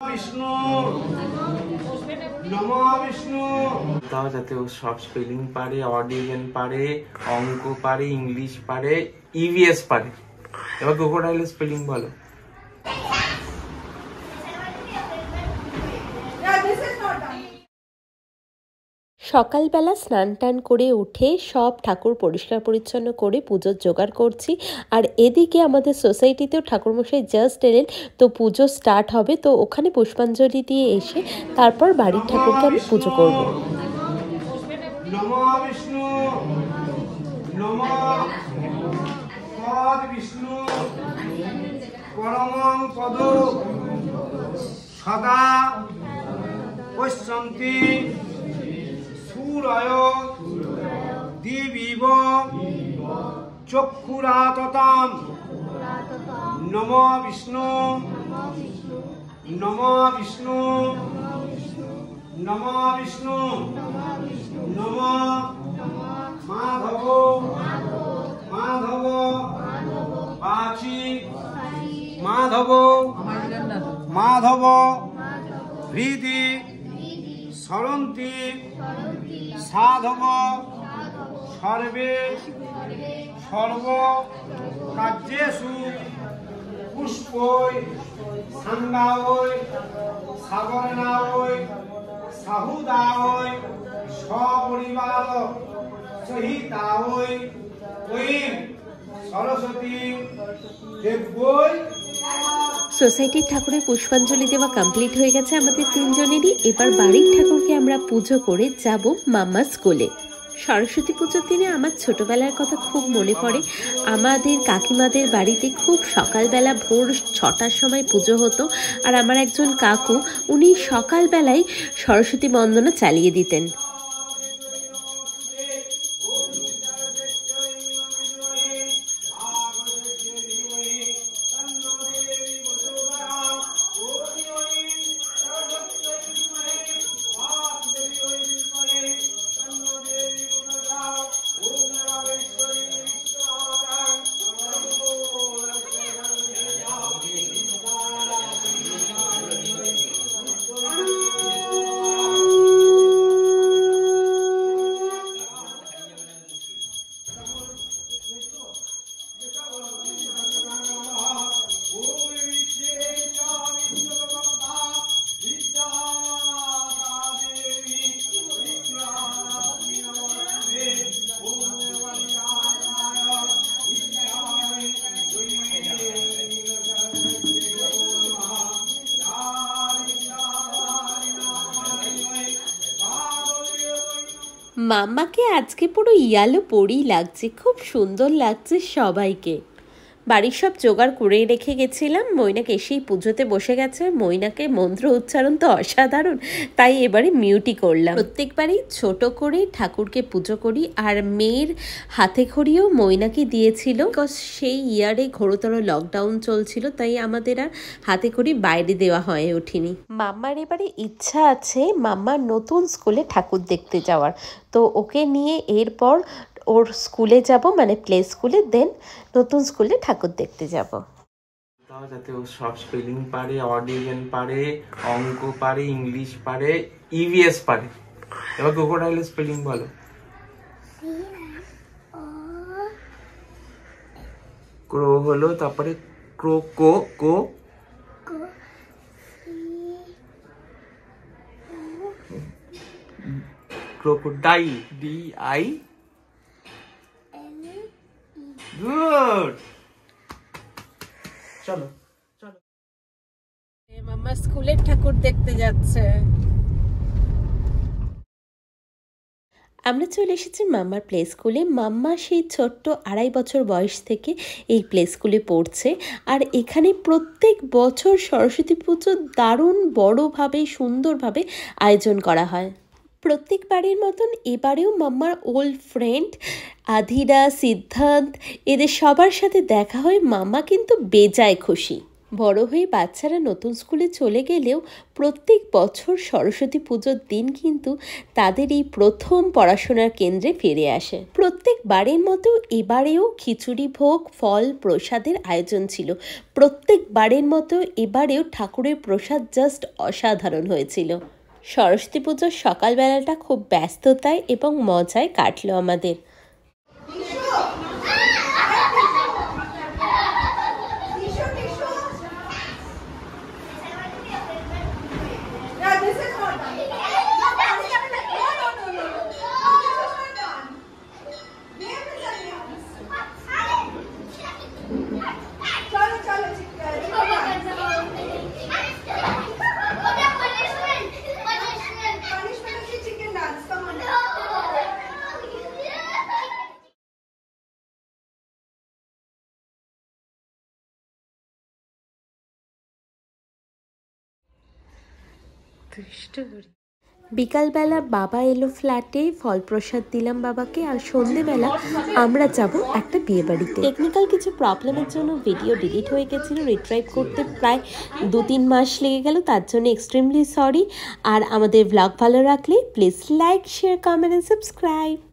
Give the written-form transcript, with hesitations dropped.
विष्णु नमो विष्णु দাও যাতে ও সব স্পেলিং পারে, অডিয়েন পারে, অঙ্ক পারে, ইংলিশ পারে, ইভিএস পারে। এবার ক্রোকোডাইলের স্পেলিং বলো। সকালবেলা স্নান টান করে উঠে সব ঠাকুর পরিষ্কার পরিচ্ছন্ন করে পুজোর জোগাড় করছি। আর এদিকে আমাদের সোসাইটিতেও ঠাকুরমশাই জাস্ট এলেন, তো পুজো স্টার্ট হবে। তো ওখানে পুষ্পাঞ্জলি দিয়ে এসে তারপর বাড়ির ঠাকুরকে আমি পুজো করব। নমো বিষ্ণু নমো পদ বিষ্ণু পরমং পদ সদা পশ্যন্তি সুরয় দিবিব চক্ষুরাততাম নমো বিষ্ণু নমো বিষ্ণু নমো বিষ্ণু নমো মাধব মাধব বাচি মাধব মাধব হৃদি সরন্তি সাধব সর্বে সর্ব কার্যেষু পুষ্পৈ সাঙ্গায় সাগরনায় সাহুদায় সপরিবার সহিতায় ঐম সরস্বতী দেবৈ। সোসাইটির ঠাকুরের পুষ্পাঞ্জলি দেওয়া কমপ্লিট হয়ে গেছে আমাদের তিনজনেরই। এবার বাড়ির ঠাকুরকে আমরা পুজো করে যাব মাম্মা স্কুলে। সরস্বতী পুজোর দিনে আমার ছোটবেলার কথা খুব মনে পড়ে। আমাদের কাকিমাদের বাড়িতে খুব সকালবেলা ভোর 6টার সময় পুজো হতো। আর আমার একজন কাকু, উনি সকালবেলায় সরস্বতী বন্দনা চালিয়ে দিতেন। মাম্মাকে আজকে পুরো ইয়ালো পরেই লাগছে, খুব সুন্দর লাগছে সবাইকে। বাড়ির সব জোগাড় করে রেখে গেছিলাম। মৈনাক এসেই পুজোতে বসে গেছে। মৈনাকে মন্ত্র উচ্চারণ তো অসাধারণ, তাই এবারে মিউটই করলাম। প্রত্যেকবারই ছোট করে ঠাকুরকে পুজো করি। আর মেয়ের হাতে খড়িও মৈনাকে দিয়েছিল, বিকজ সেই ইয়ারে ঘোরতর লকডাউন চলছিল, তাই আমাদের আর হাতে খড়ি বাইরে দেওয়া হয়ে ওঠেনি। মাম্মার এবারে ইচ্ছা আছে মাম্মার নতুন স্কুলে ঠাকুর দেখতে যাওয়ার, তো ওকে নিয়ে এরপর ওর স্কুলে যাব, মানে প্লে স্কুলে, দেন নতুন স্কুলে ঠাকুর দেখতে যাব। দাও যাতে ও সব স্পেলিং পারে, অডিয়েন পারে, অঙ্ক পারে, ইংলিশ পারে, ইভিএস পারে। এবার ক্রোকোডাইলের স্পেলিং বলো। ক্রো হলো, তারপরে ক্রোকো কো ক্রোকোডাইল DI। গুড, চলো চলো। মাম্মা স্কুলের ঠাকুর দেখতে যাচ্ছে। আমরা চলে এসেছি মাম্মার প্লে স্কুলে। মাম্মা সেই ছোট্ট 2.5 বছর বয়স থেকে এই প্লে স্কুলে পড়ছে। আর এখানে প্রত্যেক বছর সরস্বতী পুজো দারুণ বড়োভাবে সুন্দরভাবে আয়োজন করা হয়। প্রত্যেকবারের মতন এবারেও মাম্মার ওল্ড ফ্রেন্ড আধিরা, সিদ্ধান্ত, এদের সবার সাথে দেখা হয়ে মাম্মা কিন্তু বেজায় খুশি। বড় হয়ে বাচ্চারা নতুন স্কুলে চলে গেলেও প্রত্যেক বছর সরস্বতী পুজোর দিন কিন্তু তাদের এই প্রথম পড়াশোনার কেন্দ্রে ফিরে আসে। প্রত্যেকবারের মতো এবারেও খিচুড়ি ভোগ, ফল, প্রসাদের আয়োজন ছিল। প্রত্যেকবারের মতো এবারেও ঠাকুরের প্রসাদ জাস্ট অসাধারণ হয়েছিল। সরস্বতী পুজোর সকালবেলাটা খুব ব্যস্ততায় এবং মজায় কাটলো আমাদের। বিকালবেলা বাবা এলো ফ্ল্যাটে, ফল প্রসাদ দিলাম বাবাকে, আর সন্ধেবেলা আমরা যাব একটা বিয়ে বাড়িতে। টেকনিক্যাল কিছু প্রবলেমের জন্য ভিডিও ডিলিট হয়ে গেছিলো, রিট্রাইভ করতে প্রায় 2-3 মাস লেগে গেল, তার জন্য এক্সট্রিমলি সরি। আর আমাদের ব্লগ ভালো রাখলে please like, share, comment and subscribe.